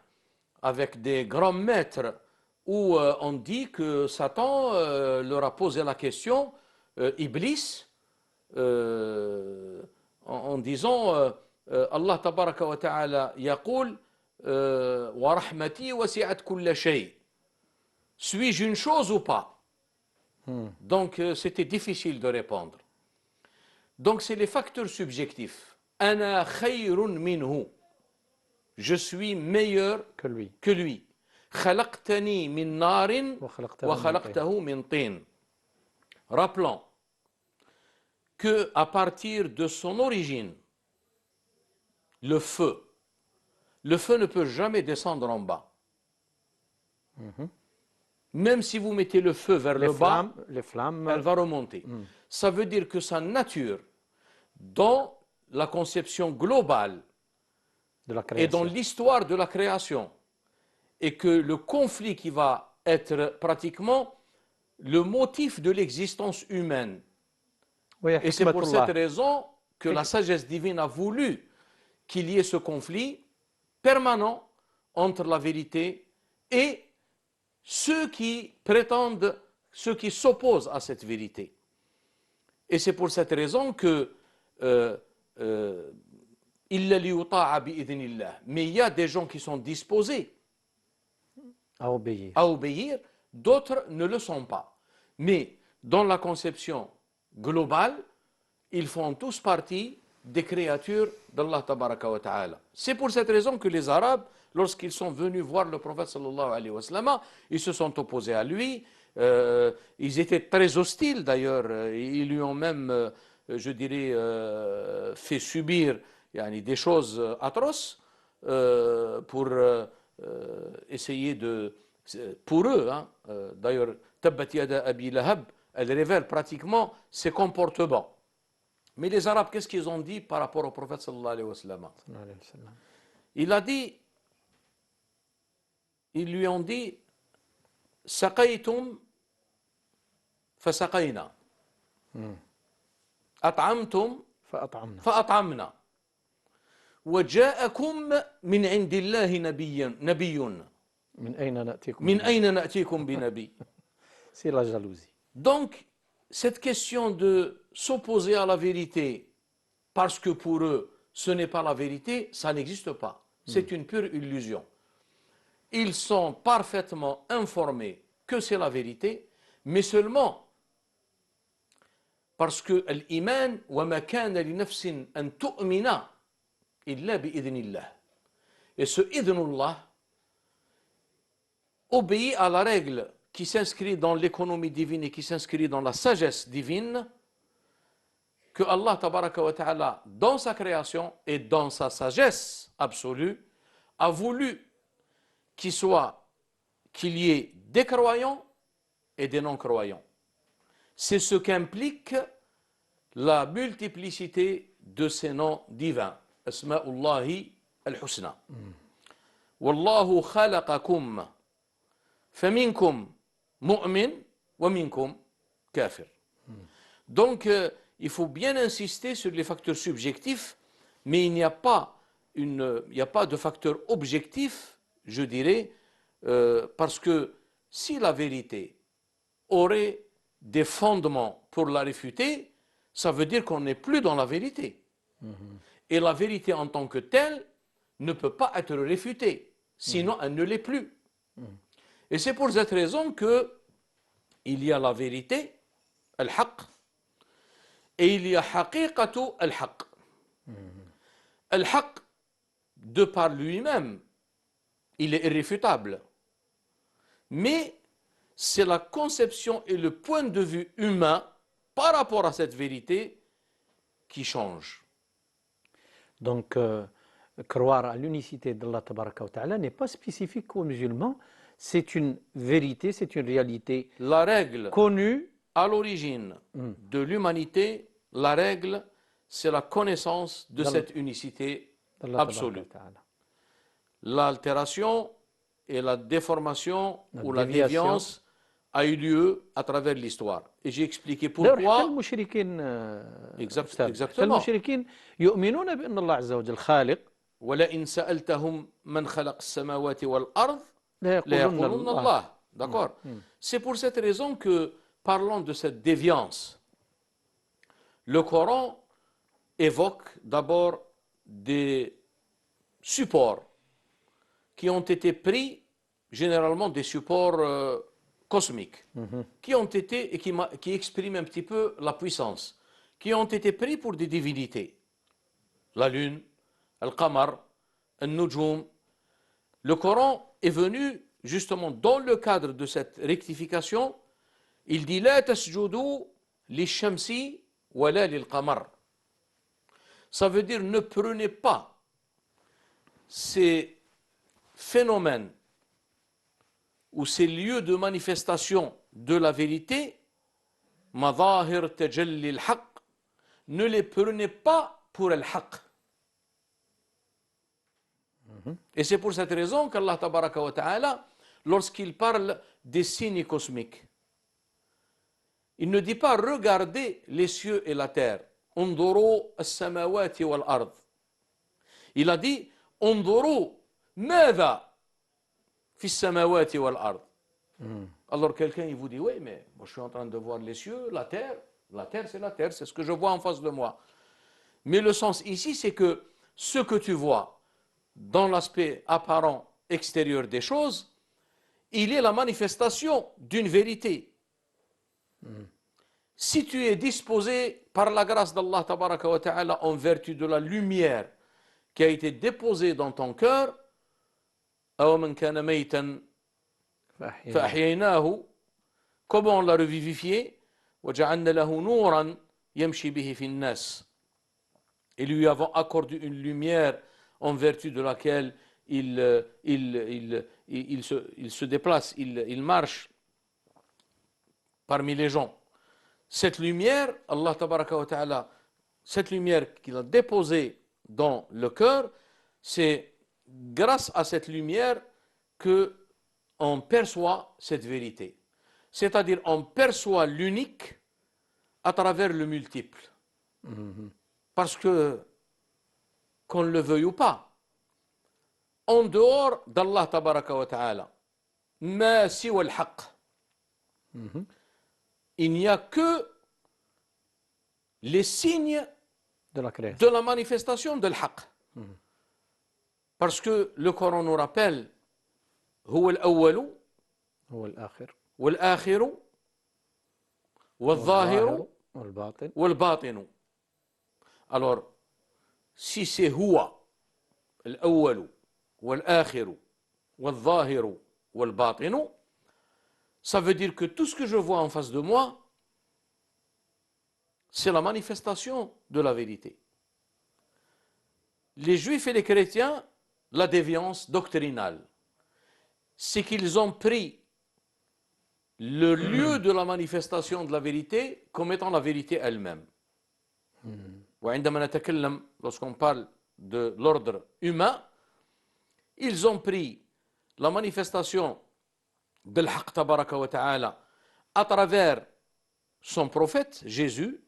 Speaker 2: avec des grands maîtres où on dit que Satan leur a posé la question, Iblis, en disant Allah tabaraka wa ta'ala yaqul wa rahmati wasi'at kulla shay. Suis-je une chose ou pas? Donc c'était difficile de répondre. Donc c'est les facteurs subjectifs. Ana khayrun minhu. Je suis meilleur que lui. Khalaqtani min narin wa khalaqtahu min tin. Rappelons que à partir de son origine, le feu ne peut jamais descendre en bas. Même si vous mettez le feu vers le bas, elle va remonter. Ça veut dire que sa nature, dans la conception globale et dans l'histoire de la création, et que le conflit qui va être pratiquement le motif de l'existence humaine Et c'est pour cette raison que la sagesse divine a voulu qu'il y ait ce conflit permanent entre la vérité et ceux qui prétendent, ceux qui s'opposent à cette vérité. Et c'est pour cette raison que mais il y a des gens qui sont disposés à obéir, d'autres ne le sont pas. Mais dans la conception globale, ils font tous partie des créatures d'Allah tabaraka wa ta'ala. C'est pour cette raison que les Arabes, lorsqu'ils sont venus voir le prophète sallallahu alayhi wa sallam, ils se sont opposés à lui. Ils étaient très hostiles d'ailleurs. Ils lui ont même, je dirais, fait subir des choses atroces pour essayer de... Pour eux, hein, d'ailleurs, Tabbat yada Abi Lahab, elle révèle pratiquement ses comportements. Mais les Arabes, qu'est-ce qu'ils ont dit par rapport au prophète sallallahu alayhi wa sallam? Il a dit, ils lui ont dit, Saqaytum fasaqayna. At'amtum fa'at'amna. وجاءكم من عند الله نبي من أين نأتيكم بنبي.
Speaker 1: C'est la jalousie.
Speaker 2: Donc, cette question de s'opposer à la vérité parce que pour eux, ce n'est pas la vérité, ça n'existe pas. C'est une pure illusion. Ils sont parfaitement informés que c'est la vérité, mais seulement parce que l'iman wa ma kana li nafsin an tu'mina illa bi idhnillah. Et ce idhnullah obéit à la règle qui s'inscrit dans l'économie divine et qui s'inscrit dans la sagesse divine, que Allah tabaraka wa ta'ala, dans sa création et dans sa sagesse absolue, a voulu qu'il y ait des croyants et des non-croyants. C'est ce qu'implique la multiplicité de ces noms divins. Asma'ullahi al-Husna. Wallahu khalaqakum faminkum mu'min wa minkum kafir. Donc, il faut bien insister sur les facteurs subjectifs, mais il n'y a pas de facteur objectif, je dirais, parce que si la vérité aurait des fondements pour la réfuter, ça veut dire qu'on n'est plus dans la vérité. Et la vérité en tant que telle ne peut pas être réfutée, sinon elle ne l'est plus. Et c'est pour cette raison qu'il y a la vérité, al-haqq, et il y a haqiqatu al-haqq. Al-haqq, de par lui-même, il est irréfutable. Mais c'est la conception et le point de vue humain par rapport à cette vérité qui change.
Speaker 1: Donc, croire à l'unicité d'Allah tabaraka wa ta'ala n'est pas spécifique aux musulmans. C'est une vérité, c'est une réalité
Speaker 2: la règle
Speaker 1: connue.
Speaker 2: À l'origine de l'humanité, la règle, c'est la connaissance de cette unicité absolue. L'altération et la déformation ou la déviance a eu lieu à travers l'histoire. Et j'ai expliqué pourquoi. Exactement. ولئن سألتهم من خلق السماوات والأرض ليقولون الله. D'accord. C'est pour cette raison que, parlant de cette déviance, le Coran évoque d'abord des supports qui ont été pris, généralement des supports cosmiques, qui ont été et qui expriment un petit peu la puissance, qui ont été pris pour des divinités. La lune, al-qamar, al-nujum. Le Coran est venu justement dans le cadre de cette rectification. Il dit la tasjudu li-shamsi wala lil-qamar. Ça veut dire ne prenez pas ces phénomènes ou ces lieux de manifestation de la vérité, madahir tajalli al-haq, ne les prenez pas pour al-haq. Et c'est pour cette raison qu'Allah tabaraka wa ta'ala, lorsqu'il parle des signes cosmiques, Il ne dit pas regardez les cieux et la terre. انظروا السماوات والأرض. Il a dit انظروا ماذا في السماوات والأرض. Alors quelqu'un il vous dit oui mais moi je suis en train de voir les cieux, la terre c'est la terre, c'est ce que je vois en face de moi. Mais le sens ici c'est que ce que tu vois dans l'aspect apparent extérieur des choses, il est la manifestation d'une vérité. Si tu es disposé par la grâce d'Allah tabaraka wa ta'ala en vertu de la lumière qui a été déposée dans ton cœur, أَوَمَنْ كَانَ مَيْتًا فَأَحْيَيْنَاهُ, comment on l'a revivifié, وَجَعَلْنَا لَهُ نُورًا يَمْشِي بِهِ فِي النَّاسِ, et lui avons accordé une lumière en vertu de laquelle il se déplace, il marche parmi les gens. Cette lumière, Allah tabaraka wa ta'ala, cette lumière qu'il a déposée dans le cœur, c'est grâce à cette lumière que on perçoit cette vérité. C'est-à-dire on perçoit l'unique à travers le multiple. Parce que, qu'on le veuille ou pas, en dehors d'Allah tabaraka wa ta'ala, ma siwa al-haq, il n'y a que les signes de la manifestation de l'haq. Parce que le Coran nous rappelle هو الأول والآخر والظاهر والباطن. Alors, si c'est هو الأول والآخر والظاهر والباطن, ça veut dire que tout ce que je vois en face de moi, c'est la manifestation de la vérité. Les juifs et les chrétiens, la déviance doctrinale, c'est qu'ils ont pris le lieu de la manifestation de la vérité comme étant la vérité elle-même. Lorsqu'on parle de l'ordre humain, ils ont pris la manifestation de l'haq tabaraka wa ta'ala à travers son prophète Jésus,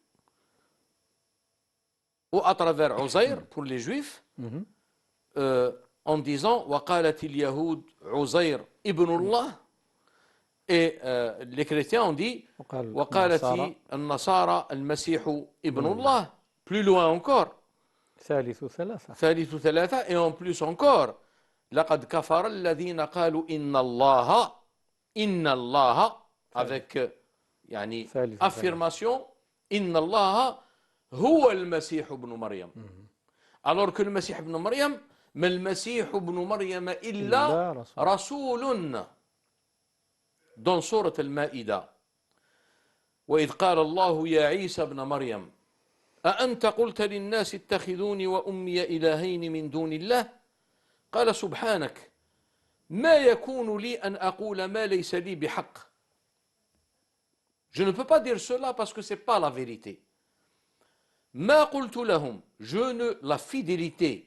Speaker 2: ou à travers Uzair pour les juifs, en disant وقالت اليهود عزير ابن الله, et les chrétiens ont dit وقالت النصارى المسيح ابن الله. Plus loin encore, ثالث ثلاثة, et en plus encore لقد كفر الذين قالوا إن الله avec يعني affirmation إن الله هو المسيح ابن مريم. Alors que le Messie ibn Maryam, ما المسيح ابن مريم إلا رسول, dans سورة المائدة وإذ قال الله يا عيسى ابن مريم أأنت قلت للناس اتخذوني وأمي إلهين من دون الله قال سبحانك ما يكون لي أن أقول ما ليس لي بحق. Je ne peux pas dire cela parce que ce n'est pas la vérité. ما قلت لهم, la fidélité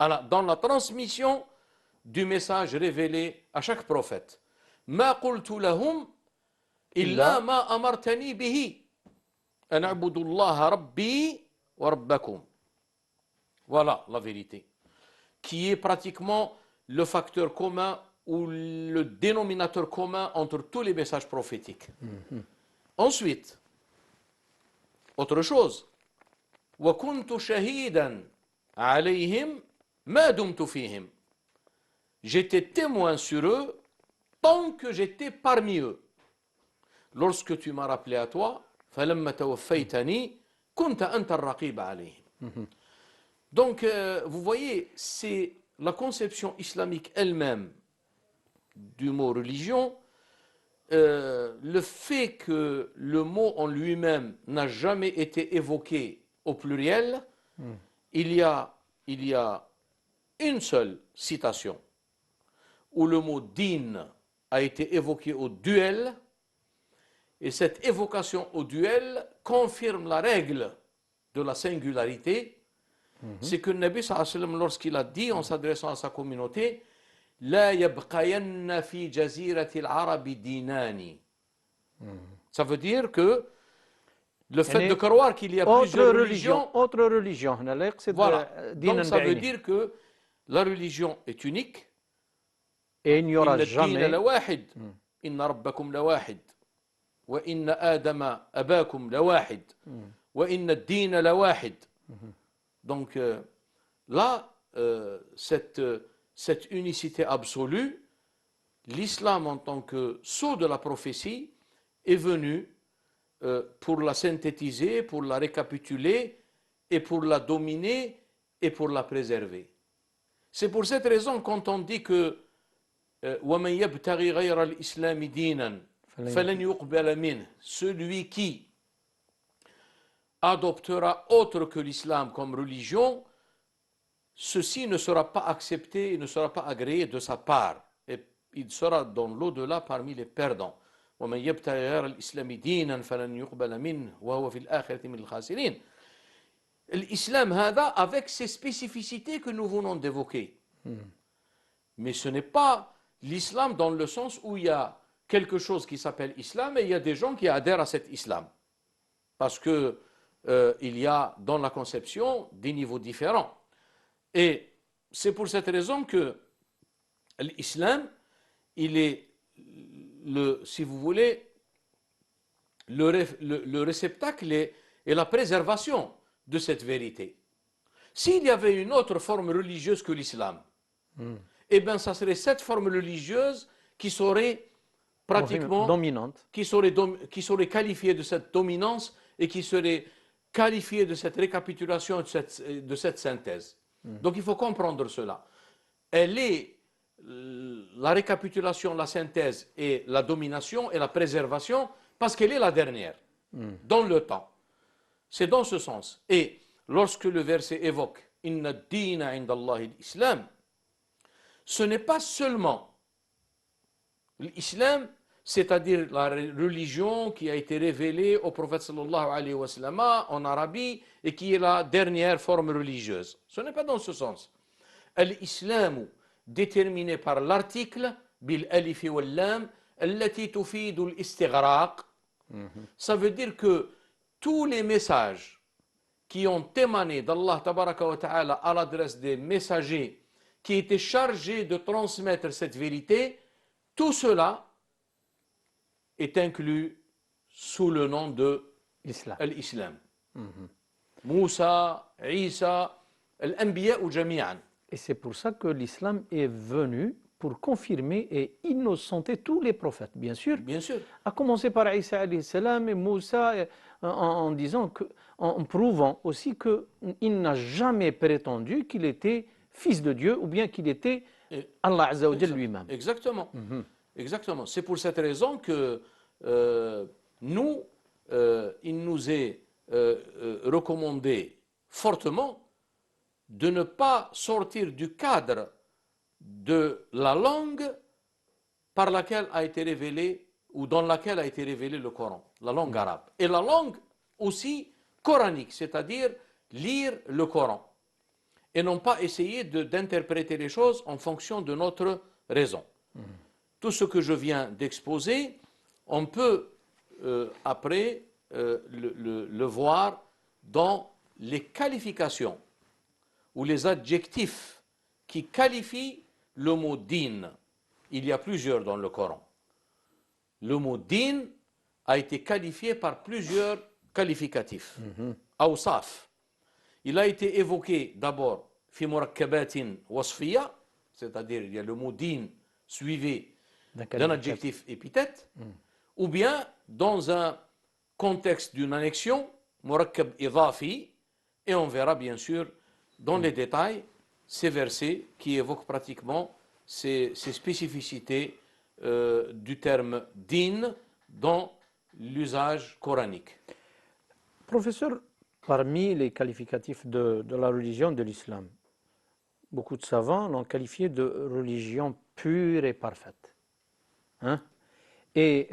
Speaker 2: dans la transmission du message révélé à chaque prophète. ما قلت لهم إلا ما أمرتني به أن أعبدوا الله ربي وربكم. Voilà la vérité, qui est pratiquement le facteur commun ou le dénominateur commun entre tous les messages prophétiques. Ensuite, autre chose, وكنت شهيدا عليهم ما دمت فيهم. J'étais témoin sur eux tant que j'étais parmi eux. Lorsque tu m'as rappelé à toi, فلما توفيتني كنت أنت الرقيب عليهم. Donc, vous voyez, c'est la conception islamique elle-même du mot religion, le fait que le mot en lui-même n'a jamais été évoqué au pluriel, il y a une seule citation où le mot din a été évoqué au duel, et cette évocation au duel confirme la règle de la singularité. C'est que le Nabi sallallahu alayhi wa sallam, lorsqu'il a dit en s'adressant à sa communauté, لا يبقين في جزيرة العرب دينان, Ça veut dire que le fait de croire qu'il y a plusieurs religions...
Speaker 1: Autre religion.
Speaker 2: Voilà. Donc ça veut dire que la religion est unique.
Speaker 1: Et il n'y aura jamais...
Speaker 2: إن ربكم لواحد وإن آدم أباكم لواحد وإن الدين لواحد. Donc là, cette unicité absolue, l'islam en tant que sceau de la prophétie est venu pour la synthétiser, pour la récapituler et pour la dominer et pour la préserver. C'est pour cette raison quand on dit que وَمَنْ يَبْتَغِي غَيْرَ الْإِسْلَامِ دِينًا فَلَنْ يُقْبَلَ مِنْهُ, celui qui adoptera autre que l'islam comme religion, ceci ne sera pas accepté et ne sera pas agréé de sa part. Et il sera dans l'au-delà parmi les perdants. وَمَنْ يَبْتَغِي غَيْرَ الْإِسْلَامِ دِينًا فَلَنْ يُقْبَلَ مِنْهُ وَهُوَ فِي الْآخِرَةِ مِنَ الْخَاسِرِينَ. L'islam hada avec ses spécificités que nous venons d'évoquer. Mais ce n'est pas l'islam dans le sens où il y a quelque chose qui s'appelle islam et il y a des gens qui adhèrent à cet islam. Parce que il y a dans la conception des niveaux différents. Et c'est pour cette raison que l'islam, il est, si vous voulez, le réceptacle et la préservation de cette vérité. S'il y avait une autre forme religieuse que l'islam, eh bien, ça serait cette forme religieuse qui serait pratiquement
Speaker 1: dominante,
Speaker 2: qui serait qualifiée de cette dominance et qui serait qualifiée de cette récapitulation, de cette synthèse. Donc, il faut comprendre cela. Elle est la récapitulation, la synthèse et la domination et la préservation parce qu'elle est la dernière dans le temps. C'est dans ce sens. Et lorsque le verset évoque « Inna ad-dina inda Allahi l'islam », ce n'est pas seulement l'islam, c'est-à-dire la religion qui a été révélée au prophète sallallahu alayhi wa sallam en Arabie et qui est la dernière forme religieuse. Ce n'est pas dans ce sens. L'islam déterminé par l'article bil alif wal lam allati tufidu al-istighraq. Ça veut dire que tous les messages qui ont émané d'Allah tabaraka wa ta'ala à l'adresse des messagers qui étaient chargés de transmettre cette vérité, tout cela est inclus sous le nom de l'islam. Moussa, Isa, l'anbiya ou jami'an.
Speaker 1: Et c'est pour ça que l'islam est venu pour confirmer et innocenter tous les prophètes, bien sûr.
Speaker 2: Bien sûr.
Speaker 1: À commencer par Isa alayhi salam et Moussa, en disant que, en prouvant aussi qu'il n'a jamais prétendu qu'il était fils de Dieu ou bien qu'il était Allah Azza wa Jalla lui-même.
Speaker 2: Exactement. Exactement. C'est pour cette raison que nous, il nous est recommandé fortement de ne pas sortir du cadre de la langue par laquelle a été révélé ou dans laquelle a été révélé le Coran, la langue arabe. Et la langue aussi coranique, c'est-à-dire lire le Coran. Et non pas essayer d'interpréter les choses en fonction de notre raison. Tout ce que je viens d'exposer, on peut après le voir dans les qualifications ou les adjectifs qui qualifient le mot din. Il y a plusieurs dans le Coran. Le mot din a été qualifié par plusieurs qualificatifs. Awsaf. Il a été évoqué d'abord fi murakkabatin wasfiya, c'est-à-dire il y a le mot din suivi d'un adjectif épithète, ou bien dans un contexte d'une annexion, murakkab idafi, et on verra bien sûr dans les détails ces versets qui évoquent pratiquement ces spécificités du terme din dans l'usage coranique.
Speaker 1: Professeur, parmi les qualificatifs de la religion de l'islam, beaucoup de savants l'ont qualifié de religion pure et parfaite. Hein? Et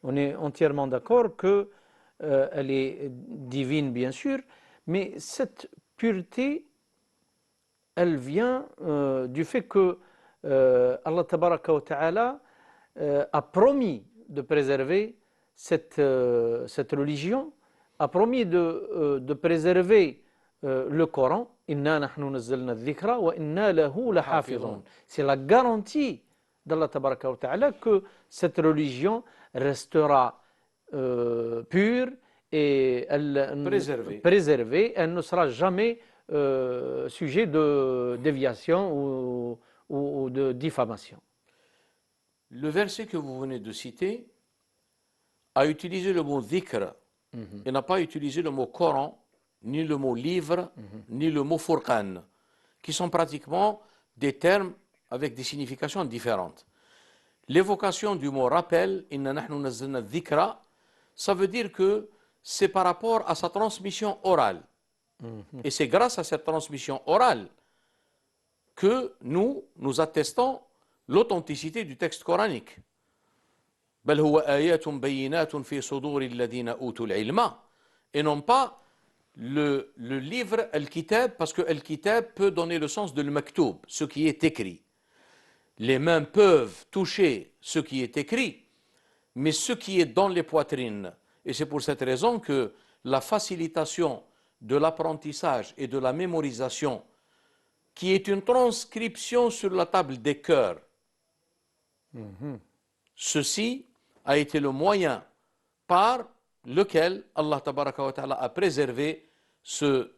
Speaker 1: on est entièrement d'accord qu'elle est divine, bien sûr, mais cette pureté, elle vient du fait que Allah tabaraka wa ta'ala a promis de préserver cette religion, a promis de préserver le Coran. C'est la garantie d'Allah Tabaraka wa Ta'ala que cette religion restera pure et préservée. Elle ne sera jamais sujet de déviation ou de diffamation.
Speaker 2: Le verset que vous venez de citer a utilisé le mot dhikr et n'a pas utilisé le mot Coran, ni le mot livre, ni le mot furqan, qui sont pratiquement des termes avec des significations différentes. L'évocation du mot rappel, inna nahnu nazzalna dhikra, ça veut dire que c'est par rapport à sa transmission orale. Et c'est grâce à cette transmission orale que nous attestons l'authenticité du texte coranique. بل هو آيات بينات في صدور الذين أوتوا العلم, et non pas le livre al-kitab, parce que al-kitab peut donner le sens de al-maktoub, ce qui est écrit. Les mains peuvent toucher ce qui est écrit, mais ce qui est dans les poitrines. Et c'est pour cette raison que la facilitation de l'apprentissage et de la mémorisation, qui est une transcription sur la table des cœurs, ceci a été le moyen par lequel Allah Tabaraka wa Ta'ala a préservé ce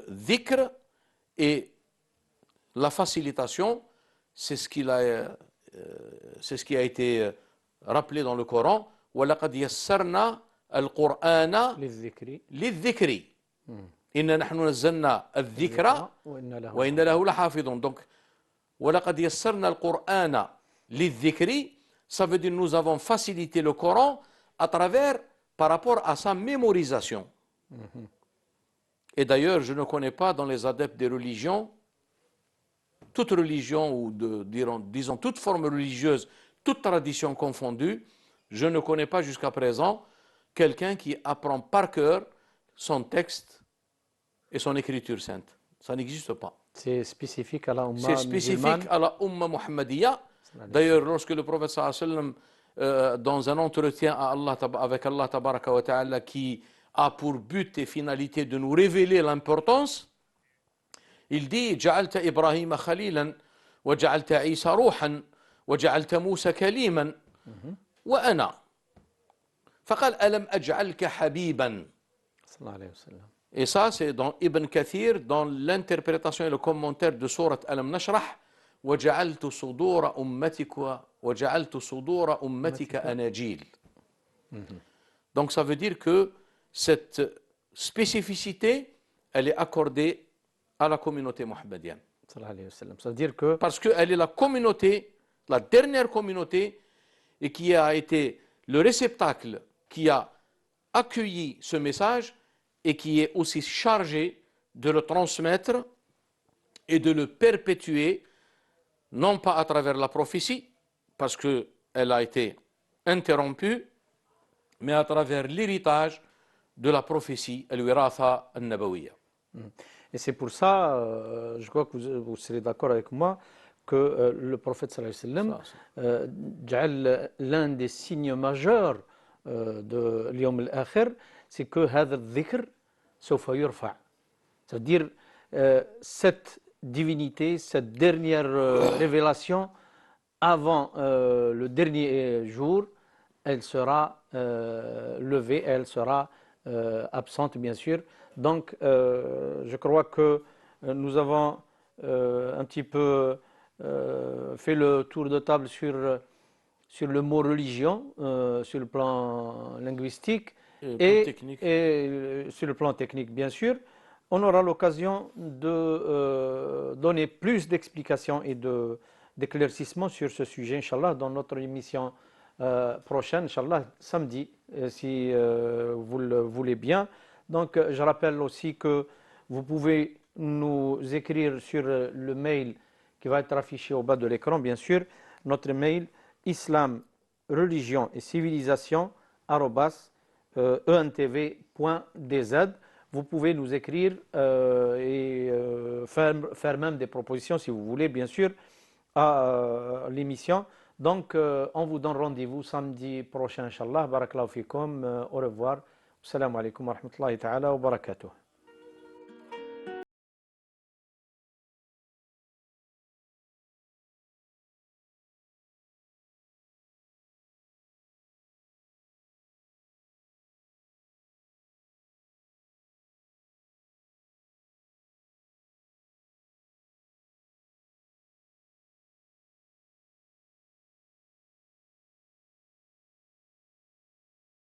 Speaker 2: dhikr, et la facilitation, c'est ce qui a été rappelé dans le Coran. وَلَقَدْ يَسَّرْنَا الْقُرْآنَ لِلذِّكْرِ إِنَّا نَحْنُ نَزَّلْنَا الذِّكْرَ وَإِنَّ لَهُ لَحَافِظُونَ. Donc, وَلَقَدْ يَسَّرْنَا الْقُرْآنَ لِلذِّكْرِ, ça veut dire nous avons facilité le Coran par rapport à sa mémorisation. Et d'ailleurs, je ne connais pas dans les adeptes des religions, toute religion ou disons toute forme religieuse, toute tradition confondue, je ne connais pas jusqu'à présent quelqu'un qui apprend par cœur son texte et son écriture sainte. Ça n'existe pas.
Speaker 1: C'est spécifique à la Ummah
Speaker 2: musulmane. C'est spécifique à la Ummah Muhammadiyya. D'ailleurs, lorsque le prophète sallallahu alayhi wa sallam, dans un entretien avec Allah Tabaraka wa Ta'ala, qui a pour but et finalité de nous révéler l'importance, il dit: جعلت إبراهيم خليلا وجعلت عيسى روحا وجعلت موسى كليما وأنا فقال ألم أجعلك حبيبا. Et ça, c'est dans Ibn Kathir, dans l'interprétation et le commentaire de Surat Alam Nashrah. وجعلت صدور أمتك أناجيل. Donc ça veut dire que cette spécificité, elle est accordée à la communauté muhammadienne.
Speaker 1: C'est-à-dire que
Speaker 2: parce qu'elle est la communauté, la dernière communauté, et qui a été le réceptacle qui a accueilli ce message et qui est aussi chargé de le transmettre et de le perpétuer, non pas à travers la prophétie, parce qu'elle a été interrompue, mais à travers l'héritage de la prophétie, al-wiratha al-nabawiyya.
Speaker 1: Et c'est pour ça, je crois que vous serez d'accord avec moi, que le prophète sallallahu alayhi wa sallam, l'un des signes majeurs de l'Yawm al-Akhir, c'est que hadha al-dhikr sawfa yurfa'. C'est-à-dire, cette divinité, cette dernière révélation avant le dernier jour, elle sera levée, elle sera absente bien sûr. Donc je crois que nous avons un petit peu fait le tour de table sur le mot religion, sur le plan linguistique et sur le plan technique bien sûr. On aura l'occasion de donner plus d'explications et d'éclaircissements sur ce sujet, Inch'Allah, dans notre émission prochaine, Inch'Allah, samedi, si vous le voulez bien. Donc, je rappelle aussi que vous pouvez nous écrire sur le mail qui va être affiché au bas de l'écran, bien sûr. Notre mail, islam, religion et civilisation, @entv.dz. Vous pouvez nous écrire et faire même des propositions, si vous voulez, bien sûr, à l'émission. Donc, on vous donne rendez-vous samedi prochain, Inch'Allah. Barakallahu fikum. Au revoir. Assalamu alaikum wa rahmatullahi ta'ala wa barakatuh.